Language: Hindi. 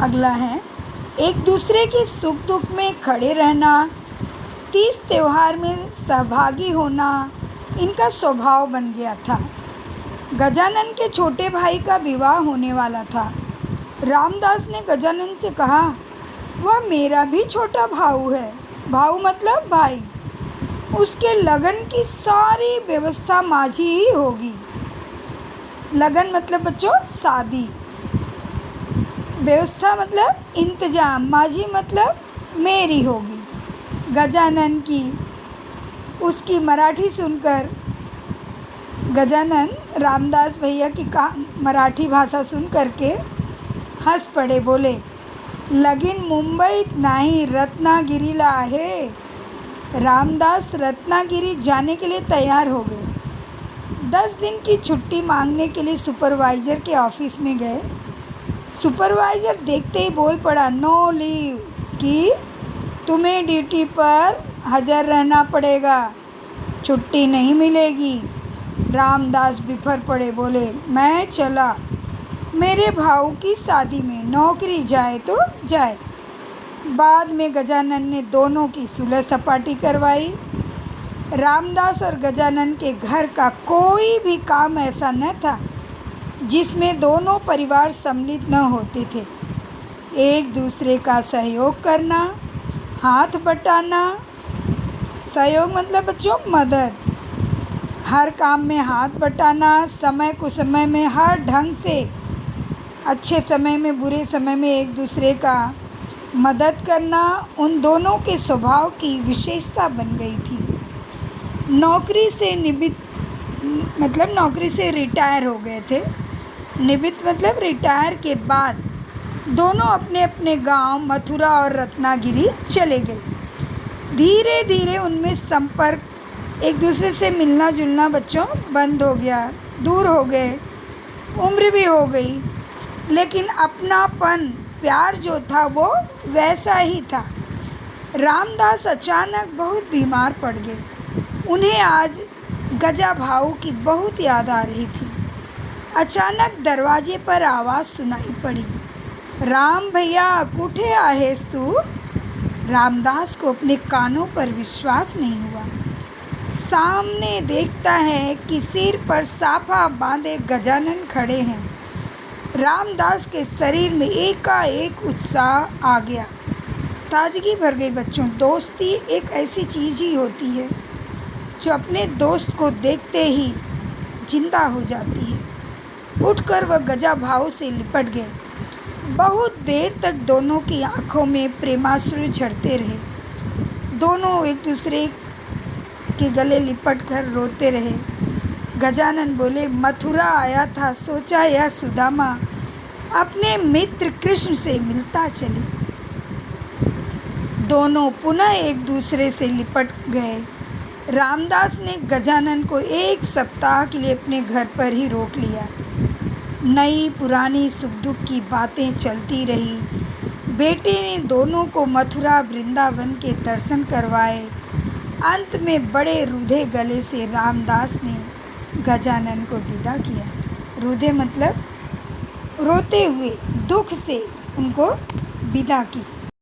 अगला है, एक दूसरे के सुख दुख में खड़े रहना, तीज त्यौहार में सहभागी होना इनका स्वभाव बन गया था। गजानन के छोटे भाई का विवाह होने वाला था। रामदास ने गजानन से कहा, वह मेरा भी छोटा भाऊ है। भाऊ मतलब भाई। उसके लगन की सारी व्यवस्था माझी ही होगी। लगन मतलब बच्चों शादी, व्यवस्था मतलब इंतजाम, माझी मतलब मेरी होगी। गजानन की उसकी मराठी सुनकर गजानन रामदास भैया की मराठी भाषा सुन करके हंस पड़े, बोले, लगीन मुंबईत नाही रत्नागिरीला आहे। रामदास रत्नागिरी जाने के लिए तैयार हो गए। 10 दिन की छुट्टी मांगने के लिए सुपरवाइज़र के ऑफिस में गए। सुपरवाइज़र देखते ही बोल पड़ा, नो लीव, कि तुम्हें ड्यूटी पर हाजिर रहना पड़ेगा, छुट्टी नहीं मिलेगी। रामदास बिफर पड़े, बोले, मैं चला, मेरे भाऊ की शादी में, नौकरी जाए तो जाए। बाद में गजानन ने दोनों की सुलह सपाटी करवाई। रामदास और गजानन के घर का कोई भी काम ऐसा न था जिसमें दोनों परिवार सम्मिलित न होते थे। एक दूसरे का सहयोग करना, हाथ बटाना, सहयोग मतलब बच्चों मदद, हर काम में हाथ बटाना, समय कुसमय में हर ढंग से, अच्छे समय में बुरे समय में एक दूसरे का मदद करना उन दोनों के स्वभाव की विशेषता बन गई थी। नौकरी से रिटायर हो गए थे। निवृत्त मतलब रिटायर के बाद दोनों अपने अपने गांव मथुरा और रत्नागिरी चले गए। धीरे धीरे उनमें संपर्क, एक दूसरे से मिलना जुलना बच्चों बंद हो गया, दूर हो गए, उम्र भी हो गई, लेकिन अपनापन प्यार जो था वो वैसा ही था। रामदास अचानक बहुत बीमार पड़ गए। उन्हें आज गजा भाऊ की बहुत याद आ रही थी। अचानक दरवाजे पर आवाज़ सुनाई पड़ी, राम भैया कुठे आहेस तू? रामदास को अपने कानों पर विश्वास नहीं हुआ। सामने देखता है कि सिर पर साफा बांधे गजानन खड़े हैं। रामदास के शरीर में एकाएक उत्साह आ गया, ताजगी भर गई। बच्चों, दोस्ती एक ऐसी चीज़ ही होती है जो अपने दोस्त को देखते ही जिंदा हो जाती है। उठकर वह गजा भाव से लिपट गए। बहुत देर तक दोनों की आंखों में प्रेमाश्रु झरते रहे। दोनों एक दूसरे के गले लिपट कर रोते रहे। गजानन बोले, मथुरा आया था, सोचा यह सुदामा अपने मित्र कृष्ण से मिलता चले। दोनों पुनः एक दूसरे से लिपट गए। रामदास ने गजानन को 1 सप्ताह के लिए अपने घर पर ही रोक लिया। नई पुरानी सुख दुख की बातें चलती रही। बेटे ने दोनों को मथुरा वृंदावन के दर्शन करवाए। अंत में बड़े रूधे गले से रामदास ने गजानन को विदा किया। रूधे मतलब रोते हुए, दुख से उनको विदा की।